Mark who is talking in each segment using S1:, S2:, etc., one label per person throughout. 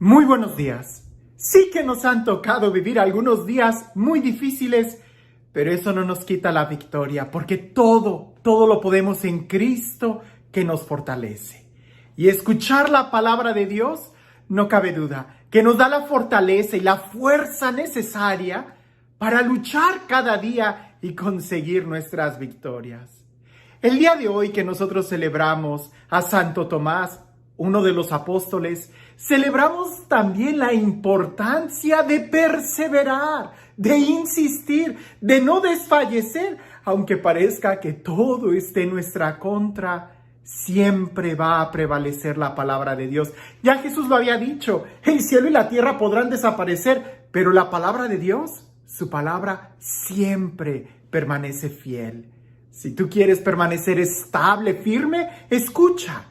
S1: Muy buenos días. Sí que nos han tocado vivir algunos días muy difíciles, pero eso no nos quita la victoria, porque todo lo podemos en Cristo que nos fortalece. Y escuchar la palabra de Dios, no cabe duda, que nos da la fortaleza y la fuerza necesaria para luchar cada día y conseguir nuestras victorias. El día de hoy que nosotros celebramos a Santo Tomás, uno de los apóstoles, celebramos también la importancia de perseverar, de insistir, de no desfallecer, aunque parezca que todo esté en nuestra contra. Siempre va a prevalecer la palabra de Dios. Ya Jesús lo había dicho, el cielo y la tierra podrán desaparecer, pero la palabra de Dios, su palabra siempre permanece fiel. Si tú quieres permanecer estable, firme, escucha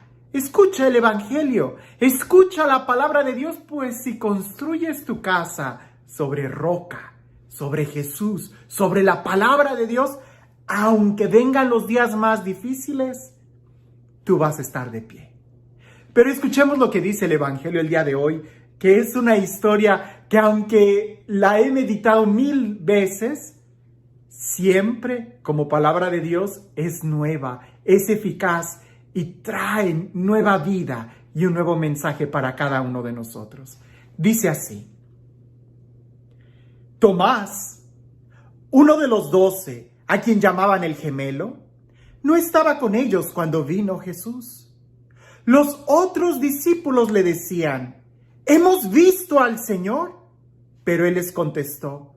S1: el Evangelio, escucha la palabra de Dios, pues si construyes tu casa sobre roca, sobre Jesús, sobre la palabra de Dios, aunque vengan los días más difíciles, tú vas a estar de pie. Pero escuchemos lo que dice el Evangelio el día de hoy, que es una historia que aunque la he meditado 1000 veces, siempre como palabra de Dios es nueva, es eficaz y trae nueva vida y un nuevo mensaje para cada uno de nosotros. Dice así: Tomás, uno de los 12, a quien llamaban el gemelo, no estaba con ellos cuando vino Jesús. Los otros discípulos le decían: «¿Hemos visto al Señor?». Pero él les contestó: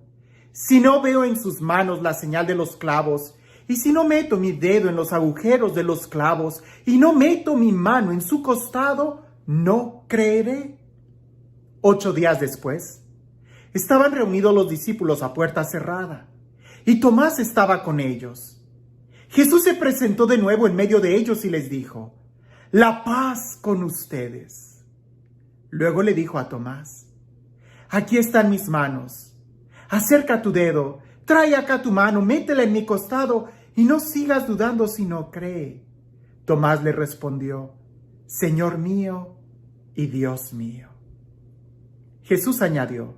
S1: «Si no veo en sus manos la señal de los clavos, y si no meto mi dedo en los agujeros de los clavos, y no meto mi mano en su costado, no creeré». 8 días después, estaban reunidos los discípulos a puerta cerrada, y Tomás estaba con ellos. Jesús se presentó de nuevo en medio de ellos y les dijo: «La paz con ustedes». Luego le dijo a Tomás: «Aquí están mis manos. Acerca tu dedo, trae acá tu mano, métela en mi costado y no sigas dudando sino cree». Tomás le respondió: «Señor mío y Dios mío». Jesús añadió: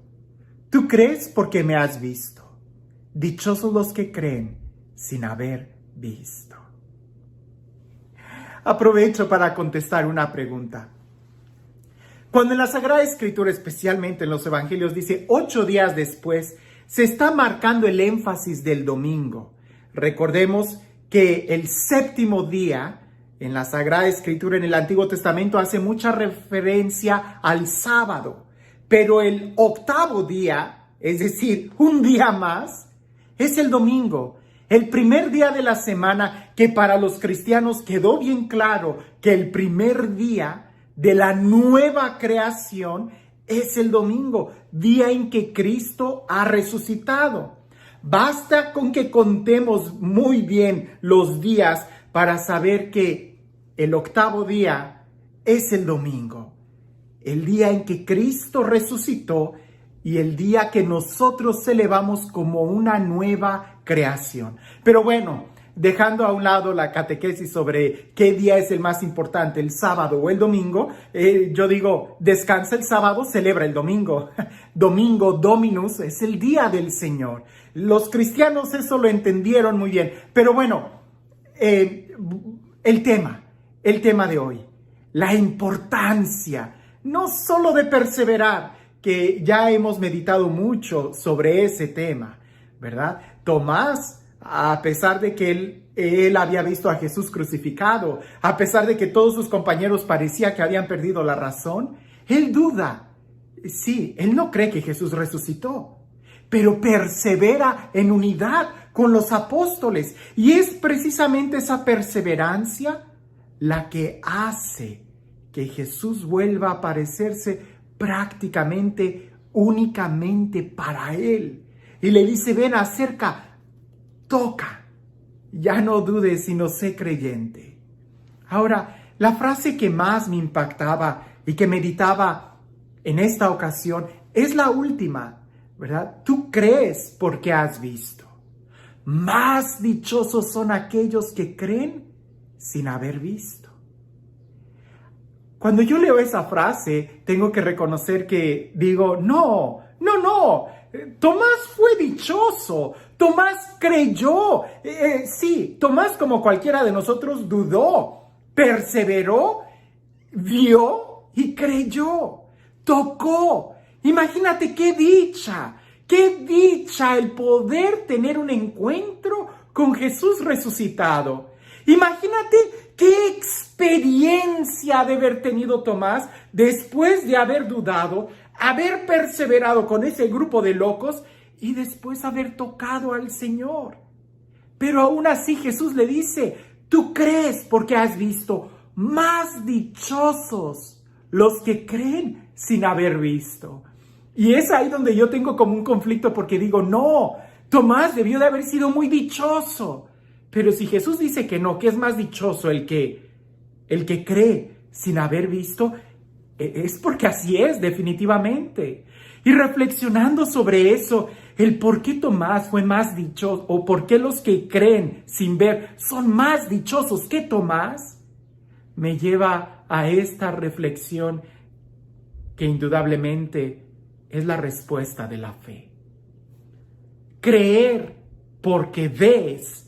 S1: «Tú crees porque me has visto. Dichosos los que creen sin haber visto». Aprovecho para contestar una pregunta. Cuando en la Sagrada Escritura, especialmente en los Evangelios, dice 8 días después, se está marcando el énfasis del domingo. Recordemos que el 7º día en la Sagrada Escritura en el Antiguo Testamento hace mucha referencia al sábado, pero el 8º día, es decir, un día más, es el domingo, el primer día de la semana, que para los cristianos quedó bien claro que el primer día de la nueva creación es el domingo, día en que Cristo ha resucitado. Basta con que contemos muy bien los días para saber que el 8º día es el domingo, el día en que Cristo resucitó y el día que nosotros celebramos como una nueva creación. Pero bueno, dejando a un lado la catequesis sobre qué día es el más importante, el sábado o el domingo, yo digo, descansa el sábado, celebra el domingo. Domingo, Dominus, es el día del Señor. Los cristianos eso lo entendieron muy bien. Pero bueno, el tema de hoy, la importancia, no solo de perseverar, que ya hemos meditado mucho sobre ese tema, ¿verdad? Tomás, a pesar de que él había visto a Jesús crucificado, a pesar de que todos sus compañeros parecía que habían perdido la razón, él duda. Sí, él no cree que Jesús resucitó, pero persevera en unidad con los apóstoles. Y es precisamente esa perseverancia la que hace que Jesús vuelva a aparecerse prácticamente, únicamente para él. Y le dice: «Ven, acerca, toca, ya no dudes, sino sé creyente». Ahora, la frase que más me impactaba y que meditaba en esta ocasión es la última, ¿verdad? Tú crees porque has visto. Más dichosos son aquellos que creen sin haber visto. Cuando yo leo esa frase, tengo que reconocer que digo, no. Tomás fue dichoso. Tomás creyó. Sí, Tomás, como cualquiera de nosotros, dudó, perseveró, vio y creyó. Tocó. Imagínate qué dicha el poder tener un encuentro con Jesús resucitado. Imagínate qué experiencia de haber tenido Tomás después de haber dudado, haber perseverado con ese grupo de locos y después haber tocado al Señor. Pero aún así Jesús le dice, tú crees porque has visto, más dichosos los que creen sin haber visto. Y es ahí donde yo tengo como un conflicto porque digo, no, Tomás debió de haber sido muy dichoso. Pero si Jesús dice que no, que es más dichoso el que cree sin haber visto, es porque así es, definitivamente. Y reflexionando sobre eso, el por qué Tomás fue más dichoso, o por qué los que creen sin ver son más dichosos que Tomás, me lleva a esta reflexión que indudablemente es la respuesta de la fe. Creer porque ves.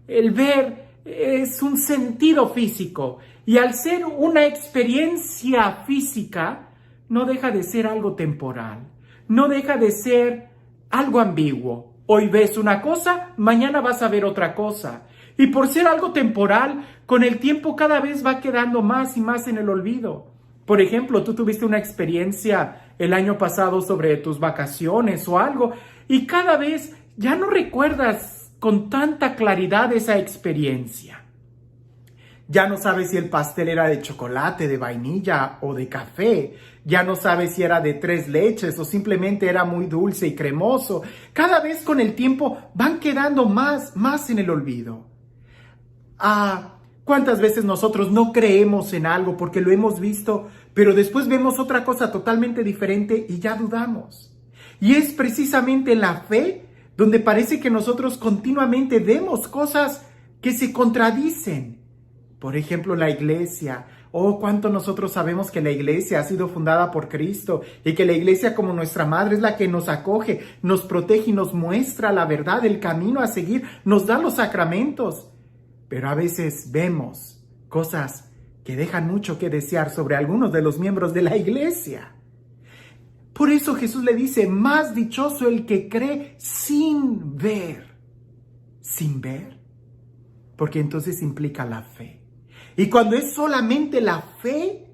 S1: El ver es un sentido físico y al ser una experiencia física no deja de ser algo temporal, no deja de ser algo ambiguo. Hoy ves una cosa, mañana vas a ver otra cosa. Y por ser algo temporal, con el tiempo cada vez va quedando más y más en el olvido. Por ejemplo, tú tuviste una experiencia el año pasado sobre tus vacaciones o algo y cada vez ya no recuerdas con tanta claridad esa experiencia. Ya no sabes si el pastel era de chocolate, de vainilla o de café. Ya no sabes si era de 3 leches o simplemente era muy dulce y cremoso. Cada vez con el tiempo van quedando más en el olvido. ¿Cuántas veces nosotros no creemos en algo porque lo hemos visto, pero después vemos otra cosa totalmente diferente y ya dudamos? Y es precisamente la fe donde parece que nosotros continuamente vemos cosas que se contradicen. Por ejemplo, la iglesia. Cuánto nosotros sabemos que la iglesia ha sido fundada por Cristo y que la iglesia como nuestra madre es la que nos acoge, nos protege y nos muestra la verdad, el camino a seguir, nos da los sacramentos. Pero a veces vemos cosas que dejan mucho que desear sobre algunos de los miembros de la iglesia. Por eso Jesús le dice, más dichoso el que cree sin ver. ¿Sin ver? Porque entonces implica la fe. Y cuando es solamente la fe,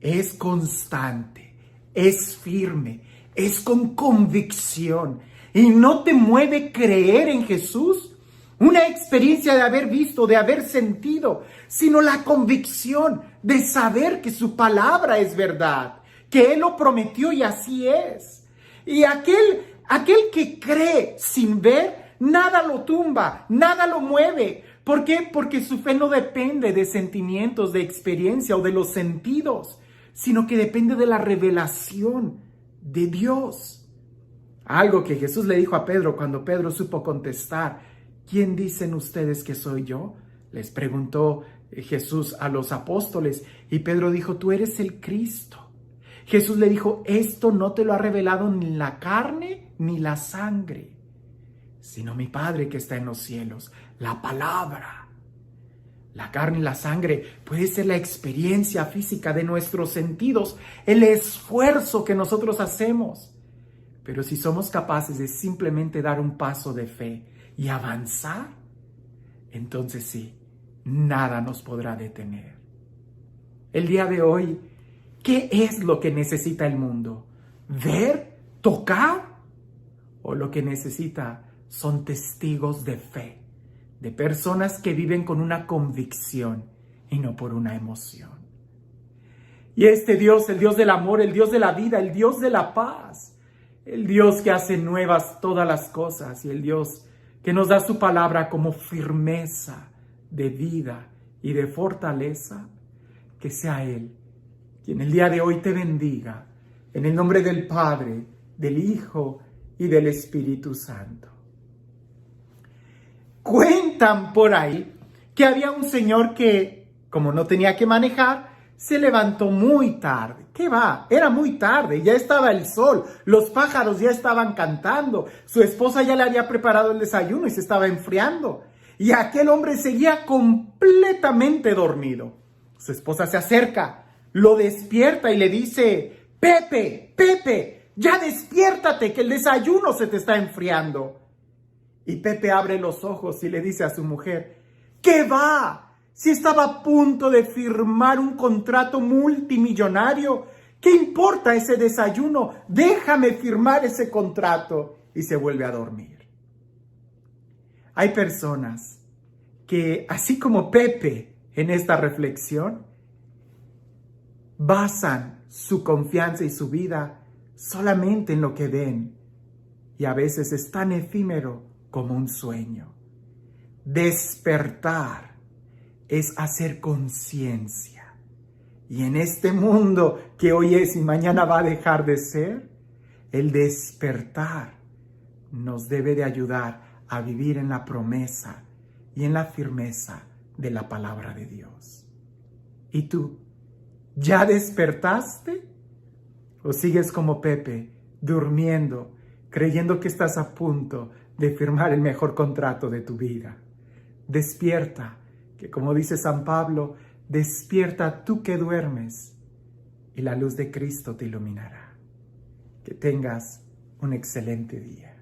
S1: es constante, es firme, es con convicción. Y no te mueve creer en Jesús, una experiencia de haber visto, de haber sentido, sino la convicción de saber que su palabra es verdad, que Él lo prometió y así es. Y aquel que cree sin ver, nada lo tumba, nada lo mueve. ¿Por qué? Porque su fe no depende de sentimientos, de experiencia o de los sentidos, sino que depende de la revelación de Dios. Algo que Jesús le dijo a Pedro cuando Pedro supo contestar, ¿quién dicen ustedes que soy yo? Les preguntó Jesús a los apóstoles y Pedro dijo, tú eres el Cristo. Jesús le dijo, esto no te lo ha revelado ni la carne ni la sangre, sino mi Padre que está en los cielos. La palabra, la carne y la sangre puede ser la experiencia física de nuestros sentidos, el esfuerzo que nosotros hacemos. Pero si somos capaces de simplemente dar un paso de fe y avanzar, entonces sí, nada nos podrá detener. El día de hoy, ¿qué es lo que necesita el mundo? ¿Ver? ¿Tocar? ¿O lo que necesita son testigos de fe? De personas que viven con una convicción y no por una emoción. Y este Dios, el Dios del amor, el Dios de la vida, el Dios de la paz, el Dios que hace nuevas todas las cosas y el Dios que nos da su palabra como firmeza de vida y de fortaleza, que sea Él quien el día de hoy te bendiga, en el nombre del Padre, del Hijo y del Espíritu Santo. Cuentan por ahí que había un señor que, como no tenía que manejar, se levantó muy tarde. ¿Qué va? Era muy tarde, ya estaba el sol, los pájaros ya estaban cantando, su esposa ya le había preparado el desayuno y se estaba enfriando. Y aquel hombre seguía completamente dormido. Su esposa se acerca, lo despierta y le dice: Pepe, Pepe, ya despiértate que el desayuno se te está enfriando. Y Pepe abre los ojos y le dice a su mujer: ¿qué va? Si estaba a punto de firmar un contrato multimillonario, ¿qué importa ese desayuno? Déjame firmar ese contrato. Y se vuelve a dormir. Hay personas que, así como Pepe en esta reflexión, basan su confianza y su vida solamente en lo que ven. Y a veces es tan efímero como un sueño. Despertar es hacer conciencia. Y en este mundo que hoy es y mañana va a dejar de ser, el despertar nos debe de ayudar a vivir en la promesa y en la firmeza de la palabra de Dios. ¿Y tú? ¿Ya despertaste? ¿O sigues como Pepe, durmiendo, creyendo que estás a punto de firmar el mejor contrato de tu vida? Despierta, que como dice San Pablo, despierta tú que duermes y la luz de Cristo te iluminará. Que tengas un excelente día.